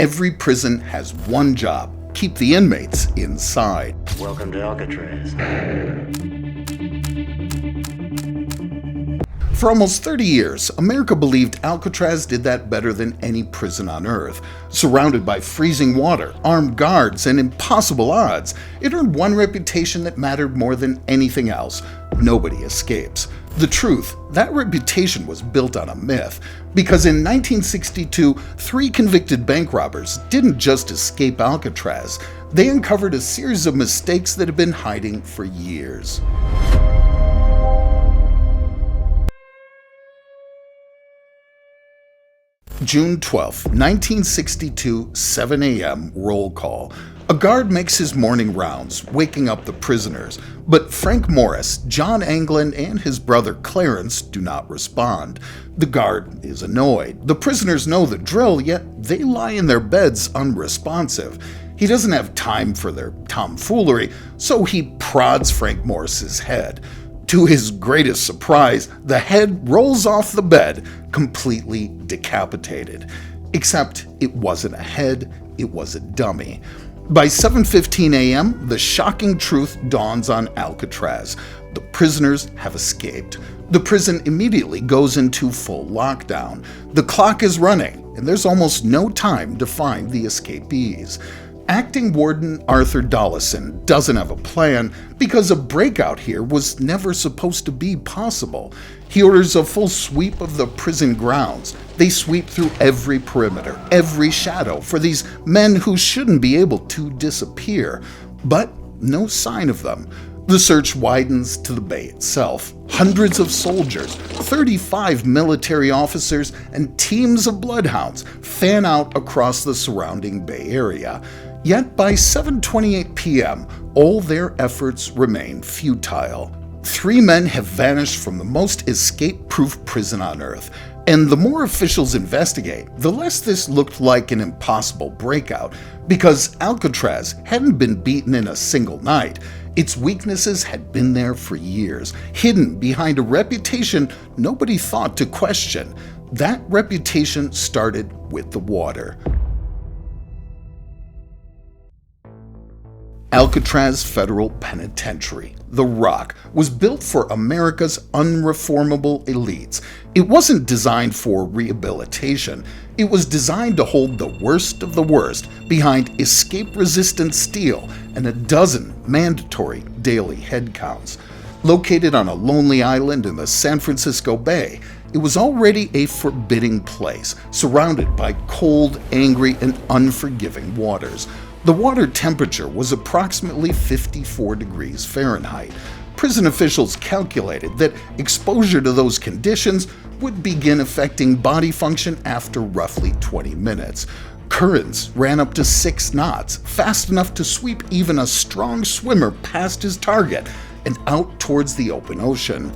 Every prison has one job: keep the inmates inside. Welcome to Alcatraz. For almost 30 years, America believed Alcatraz did that better than any prison on Earth. Surrounded by freezing water, armed guards, and impossible odds, it earned one reputation that mattered more than anything else: nobody escapes. The truth, that reputation was built on a myth, because in 1962, 3 convicted bank robbers didn't just escape Alcatraz, they uncovered a series of mistakes that had been hiding for years. June 12, 1962, 7 a.m., roll call. A guard makes his morning rounds, waking up the prisoners, but Frank Morris, John Anglin, and his brother Clarence do not respond. The guard is annoyed. The prisoners know the drill, yet they lie in their beds unresponsive. He doesn't have time for their tomfoolery, so he prods Frank Morris's head. To his greatest surprise, the head rolls off the bed, completely decapitated. Except it wasn't a head, it was a dummy. By 7:15 a.m., the shocking truth dawns on Alcatraz. The prisoners have escaped. The prison immediately goes into full lockdown. The clock is running, and there's almost no time to find the escapees. Acting Warden Arthur Dollison doesn't have a plan because a breakout here was never supposed to be possible. He orders a full sweep of the prison grounds. They sweep through every perimeter, every shadow for these men who shouldn't be able to disappear. But no sign of them. The search widens to the bay itself. Hundreds of soldiers, 35 military officers, and teams of bloodhounds fan out across the surrounding bay area. Yet by 7:28 p.m., all their efforts remain futile. 3 men have vanished from the most escape-proof prison on Earth, and the more officials investigate, the less this looked like an impossible breakout, because Alcatraz hadn't been beaten in a single night. Its weaknesses had been there for years, hidden behind a reputation nobody thought to question. That reputation started with the water. Alcatraz Federal Penitentiary, The Rock, was built for America's unreformable elites. It wasn't designed for rehabilitation. It was designed to hold the worst of the worst behind escape-resistant steel and a dozen mandatory daily head counts. Located on a lonely island in the San Francisco Bay, it was already a forbidding place, surrounded by cold, angry, and unforgiving waters. The water temperature was approximately 54 degrees Fahrenheit. Prison officials calculated that exposure to those conditions would begin affecting body function after roughly 20 minutes. Currents ran up to 6 knots, fast enough to sweep even a strong swimmer past his target and out towards the open ocean.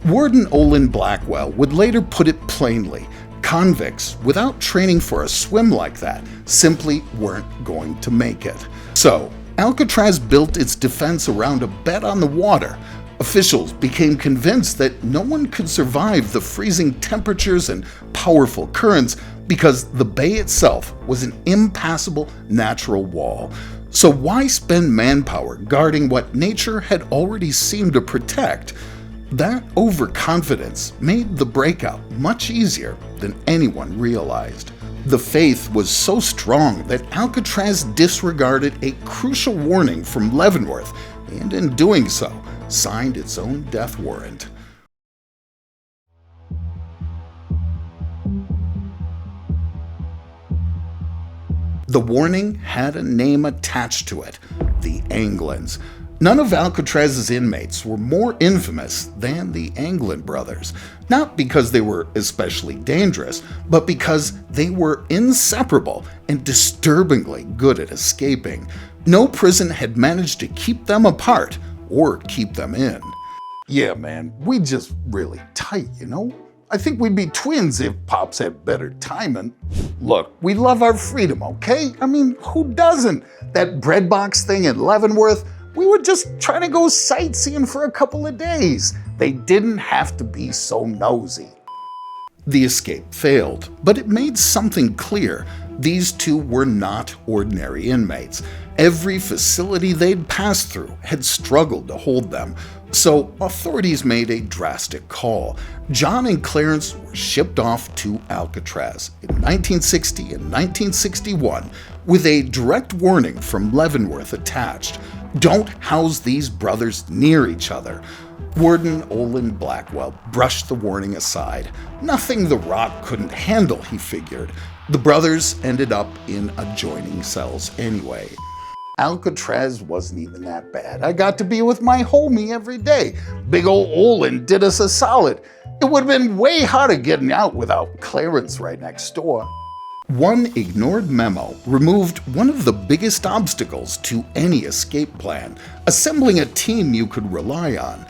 Warden Olin Blackwell would later put it plainly: convicts without training for a swim like that simply weren't going to make it. So, Alcatraz built its defense around a bet on the water. Officials became convinced that no one could survive the freezing temperatures and powerful currents because the bay itself was an impassable natural wall. So why spend manpower guarding what nature had already seemed to protect? That overconfidence made the breakout much easier than anyone realized. The faith was so strong that Alcatraz disregarded a crucial warning from Leavenworth, and in doing so, signed its own death warrant. The warning had a name attached to it: the Anglins. None of Alcatraz's inmates were more infamous than the Anglin brothers, not because they were especially dangerous, but because they were inseparable and disturbingly good at escaping. No prison had managed to keep them apart or keep them in. Yeah, man, we just really tight, you know? I think we'd be twins if Pops had better timing. Look, we love our freedom, okay? I mean, who doesn't? That bread box thing in Leavenworth, we were just trying to go sightseeing for a couple of days. They didn't have to be so nosy. The escape failed, but it made something clear. These two were not ordinary inmates. Every facility they'd passed through had struggled to hold them, so authorities made a drastic call. John and Clarence were shipped off to Alcatraz in 1960 and 1961 with a direct warning from Leavenworth attached: don't house these brothers near each other. Warden Olin Blackwell brushed the warning aside. Nothing the Rock couldn't handle, he figured. The brothers ended up in adjoining cells anyway. Alcatraz wasn't even that bad. I got to be with my homie every day. Big ol' Olin did us a solid. It would have been way harder getting out without Clarence right next door. One ignored memo removed one of the biggest obstacles to any escape plan: assembling a team you could rely on.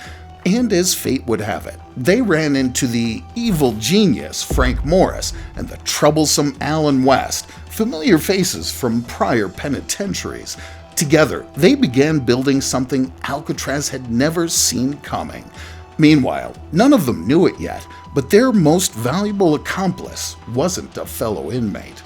And as fate would have it, they ran into the evil genius Frank Morris and the troublesome Alan West, familiar faces from prior penitentiaries. Together, they began building something Alcatraz had never seen coming. Meanwhile, none of them knew it yet, but their most valuable accomplice wasn't a fellow inmate.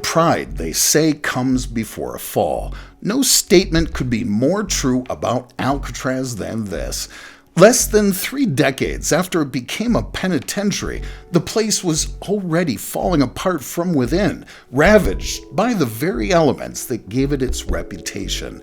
Pride, they say, comes before a fall. No statement could be more true about Alcatraz than this. Less than 3 decades after it became a penitentiary, the place was already falling apart from within, ravaged by the very elements that gave it its reputation.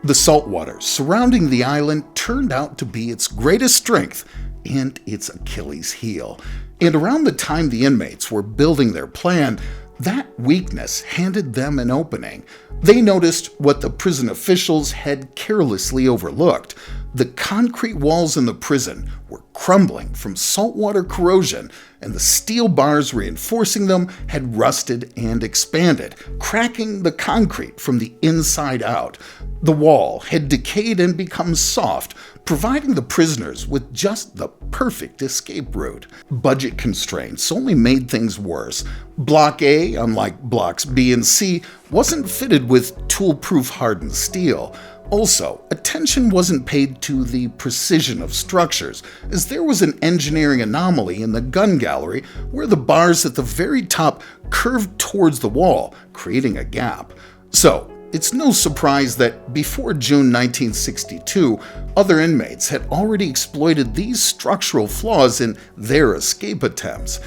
The saltwater surrounding the island turned out to be its greatest strength and its Achilles heel. And around the time the inmates were building their plan, that weakness handed them an opening. They noticed what the prison officials had carelessly overlooked. The concrete walls in the prison were crumbling from saltwater corrosion, and the steel bars reinforcing them had rusted and expanded, cracking the concrete from the inside out. The wall had decayed and become soft, providing the prisoners with just the perfect escape route. Budget constraints only made things worse. Block A, unlike Blocks B and C, wasn't fitted with tool-proof hardened steel. Also, attention wasn't paid to the precision of structures, as there was an engineering anomaly in the gun gallery where the bars at the very top curved towards the wall, creating a gap. So, it's no surprise that before June 1962, other inmates had already exploited these structural flaws in their escape attempts.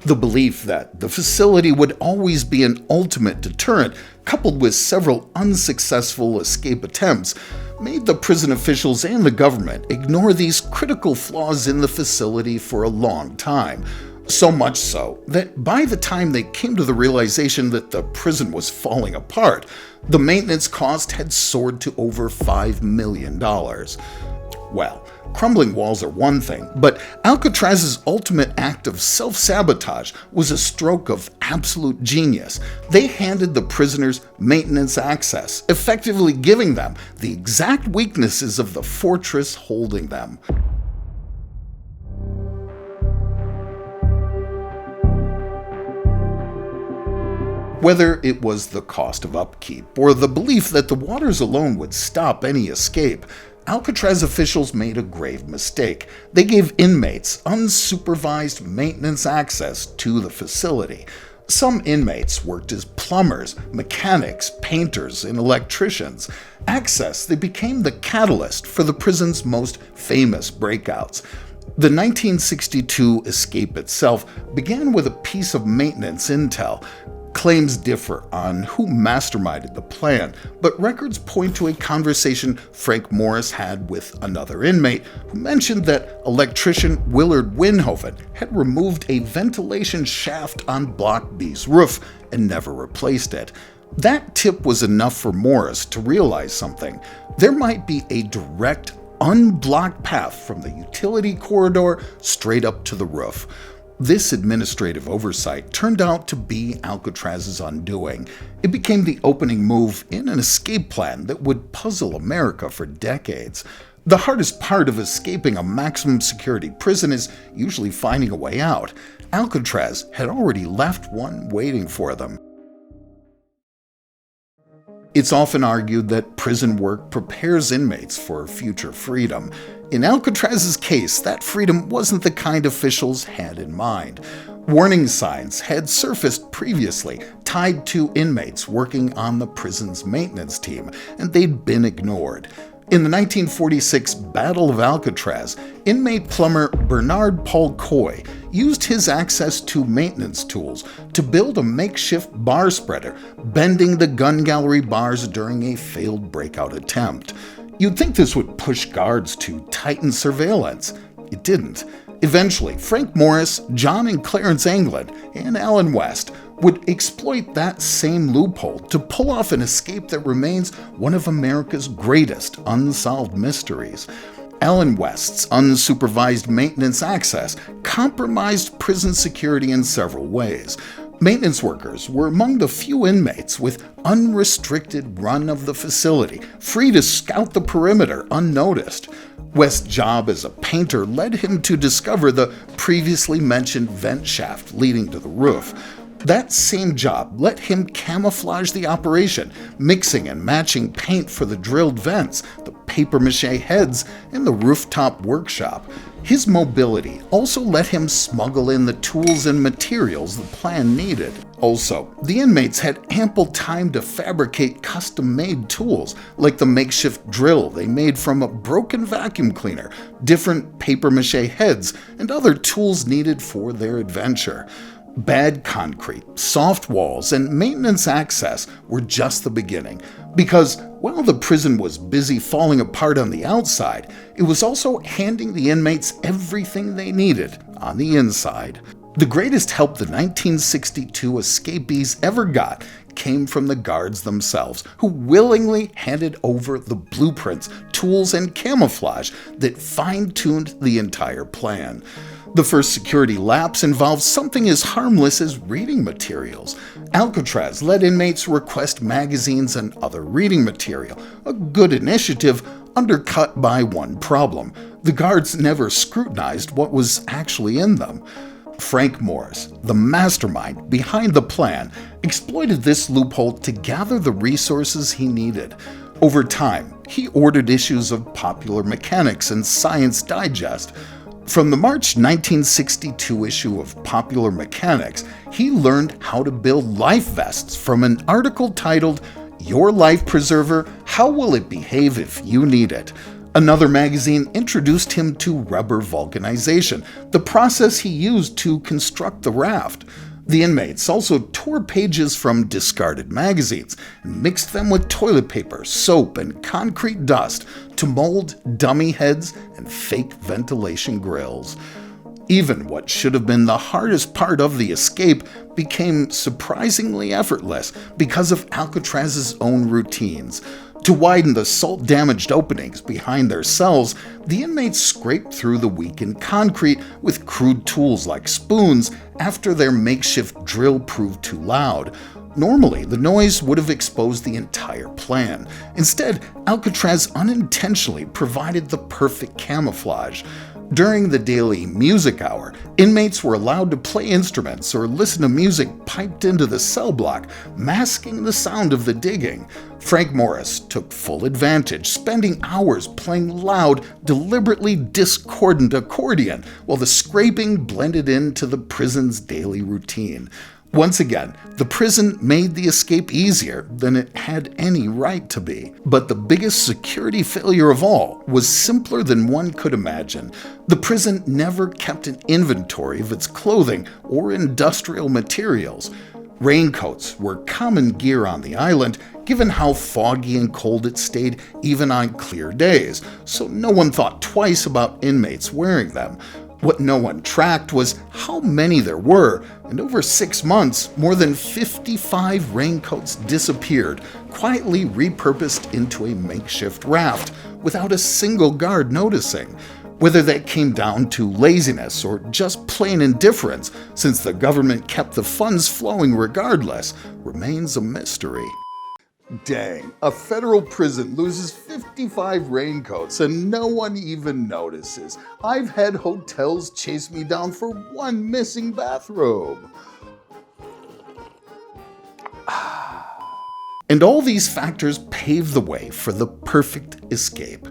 The belief that the facility would always be an ultimate deterrent, coupled with several unsuccessful escape attempts, made the prison officials and the government ignore these critical flaws in the facility for a long time. So much so that by the time they came to the realization that the prison was falling apart, the maintenance cost had soared to over $5 million. Well, crumbling walls are one thing, but Alcatraz's ultimate act of self-sabotage was a stroke of absolute genius. They handed the prisoners maintenance access, effectively giving them the exact weaknesses of the fortress holding them. Whether it was the cost of upkeep or the belief that the waters alone would stop any escape, Alcatraz officials made a grave mistake. They gave inmates unsupervised maintenance access to the facility. Some inmates worked as plumbers, mechanics, painters, and electricians. Access that became the catalyst for the prison's most famous breakouts. The 1962 escape itself began with a piece of maintenance intel. Claims differ on who masterminded the plan, but records point to a conversation Frank Morris had with another inmate who mentioned that electrician Willard Winhoven had removed a ventilation shaft on Block B's roof and never replaced it. That tip was enough for Morris to realize something. There might be a direct, unblocked path from the utility corridor straight up to the roof. This administrative oversight turned out to be Alcatraz's undoing. It became the opening move in an escape plan that would puzzle America for decades. The hardest part of escaping a maximum security prison is usually finding a way out. Alcatraz had already left one waiting for them. It's often argued that prison work prepares inmates for future freedom. In Alcatraz's case, that freedom wasn't the kind officials had in mind. Warning signs had surfaced previously, tied to inmates working on the prison's maintenance team, and they'd been ignored. In the 1946 Battle of Alcatraz, inmate plumber Bernard Paul Coy used his access to maintenance tools to build a makeshift bar spreader, bending the gun gallery bars during a failed breakout attempt. You'd think this would push guards to tighten surveillance. It didn't. Eventually, Frank Morris, John and Clarence Anglin, and Alan West would exploit that same loophole to pull off an escape that remains one of America's greatest unsolved mysteries. Alan West's unsupervised maintenance access compromised prison security in several ways. Maintenance workers were among the few inmates with unrestricted run of the facility, free to scout the perimeter unnoticed. West's job as a painter led him to discover the previously mentioned vent shaft leading to the roof. That same job let him camouflage the operation, mixing and matching paint for the drilled vents, the papier-mâché heads, and the rooftop workshop. His mobility also let him smuggle in the tools and materials the plan needed. Also, the inmates had ample time to fabricate custom-made tools, like the makeshift drill they made from a broken vacuum cleaner, different papier-mâché heads, and other tools needed for their adventure. Bad concrete, soft walls, and maintenance access were just the beginning, because while the prison was busy falling apart on the outside, it was also handing the inmates everything they needed on the inside. The greatest help the 1962 escapees ever got came from the guards themselves, who willingly handed over the blueprints, tools, and camouflage that fine-tuned the entire plan. The first security lapse involved something as harmless as reading materials. Alcatraz let inmates request magazines and other reading material, a good initiative undercut by one problem: the guards never scrutinized what was actually in them. Frank Morris, the mastermind behind the plan, exploited this loophole to gather the resources he needed. Over time, he ordered issues of Popular Mechanics and Science Digest. From the March 1962 issue of Popular Mechanics, he learned how to build life vests from an article titled "Your Life Preserver, How Will It Behave If You Need It?" Another magazine introduced him to rubber vulcanization, the process he used to construct the raft. The inmates also tore pages from discarded magazines and mixed them with toilet paper, soap, and concrete dust to mold dummy heads and fake ventilation grills. Even what should have been the hardest part of the escape became surprisingly effortless because of Alcatraz's own routines. To widen the salt-damaged openings behind their cells, the inmates scraped through the weakened concrete with crude tools like spoons after their makeshift drill proved too loud. Normally, the noise would have exposed the entire plan. Instead, Alcatraz unintentionally provided the perfect camouflage. During the daily music hour, inmates were allowed to play instruments or listen to music piped into the cell block, masking the sound of the digging. Frank Morris took full advantage, spending hours playing loud, deliberately discordant accordion while the scraping blended into the prison's daily routine. Once again, the prison made the escape easier than it had any right to be. But the biggest security failure of all was simpler than one could imagine. The prison never kept an inventory of its clothing or industrial materials. Raincoats were common gear on the island, given how foggy and cold it stayed even on clear days, so no one thought twice about inmates wearing them. What no one tracked was how many there were, and over 6 months, more than 55 raincoats disappeared, quietly repurposed into a makeshift raft, without a single guard noticing. Whether that came down to laziness or just plain indifference, since the government kept the funds flowing regardless, remains a mystery. Dang, a federal prison loses 55 raincoats and no one even notices. I've had hotels chase me down for one missing bathrobe. And all these factors paved the way for the perfect escape.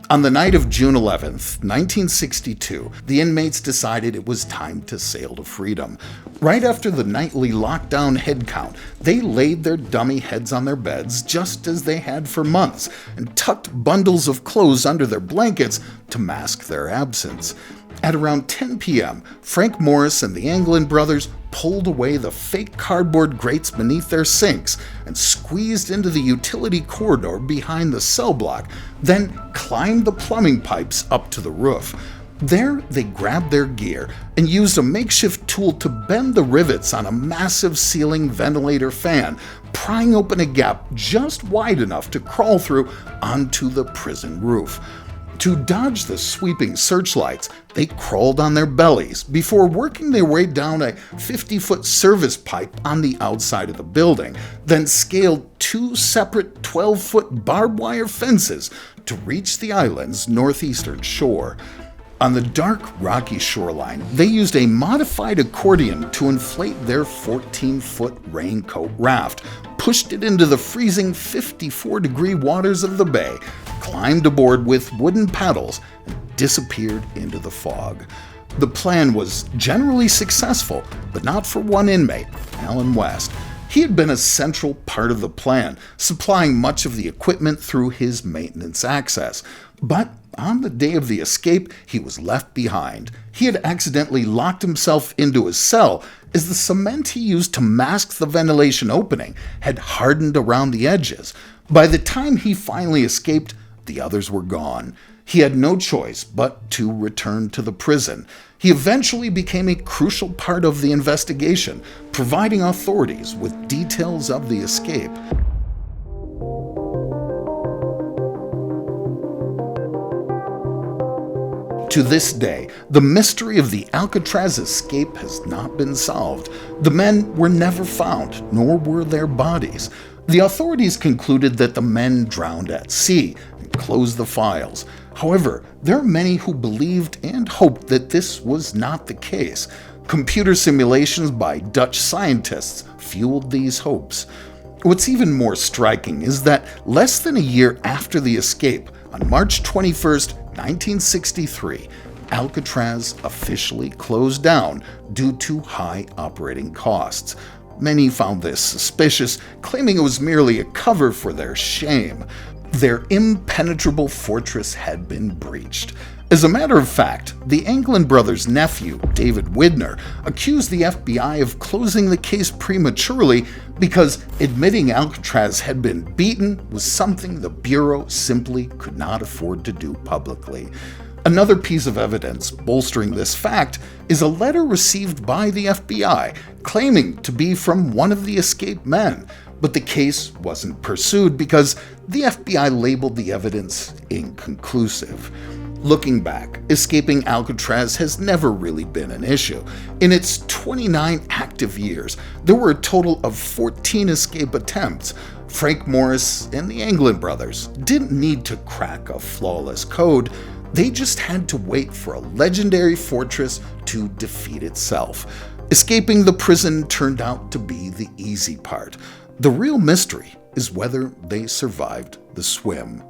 On the night of June 11th, 1962, the inmates decided it was time to sail to freedom. Right after the nightly lockdown head count, they laid their dummy heads on their beds just as they had for months and tucked bundles of clothes under their blankets to mask their absence. At around 10 p.m., Frank Morris and the Anglin brothers pulled away the fake cardboard grates beneath their sinks and squeezed into the utility corridor behind the cell block, then climbed the plumbing pipes up to the roof. There, they grabbed their gear and used a makeshift tool to bend the rivets on a massive ceiling ventilator fan, prying open a gap just wide enough to crawl through onto the prison roof. To dodge the sweeping searchlights, they crawled on their bellies before working their way down a 50-foot service pipe on the outside of the building, then scaled 2 separate 12-foot barbed wire fences to reach the island's northeastern shore. On the dark, rocky shoreline, they used a modified accordion to inflate their 14-foot raincoat raft, pushed it into the freezing 54-degree waters of the bay, climbed aboard with wooden paddles, and disappeared into the fog. The plan was generally successful, but not for one inmate, Alan West. He had been a central part of the plan, supplying much of the equipment through his maintenance access. But on the day of the escape, he was left behind. He had accidentally locked himself into his cell as the cement he used to mask the ventilation opening had hardened around the edges. By the time he finally escaped, the others were gone. He had no choice but to return to the prison. He eventually became a crucial part of the investigation, providing authorities with details of the escape. To this day, the mystery of the Alcatraz escape has not been solved. The men were never found, nor were their bodies. The authorities concluded that the men drowned at sea and closed the files. However, there are many who believed and hoped that this was not the case. Computer simulations by Dutch scientists fueled these hopes. What's even more striking is that less than a year after the escape, on March 21st, 1963, Alcatraz officially closed down due to high operating costs. Many found this suspicious, claiming it was merely a cover for their shame. Their impenetrable fortress had been breached. As a matter of fact, the Anglin brothers' nephew, David Widner, accused the FBI of closing the case prematurely because admitting Alcatraz had been beaten was something the Bureau simply could not afford to do publicly. Another piece of evidence bolstering this fact is a letter received by the FBI claiming to be from one of the escaped men, but the case wasn't pursued because the FBI labeled the evidence inconclusive. Looking back, escaping Alcatraz has never really been an issue. In its 29 active years, there were a total of 14 escape attempts. Frank Morris and the Anglin brothers didn't need to crack a flawless code. They just had to wait for a legendary fortress to defeat itself. Escaping the prison turned out to be the easy part. The real mystery is whether they survived the swim.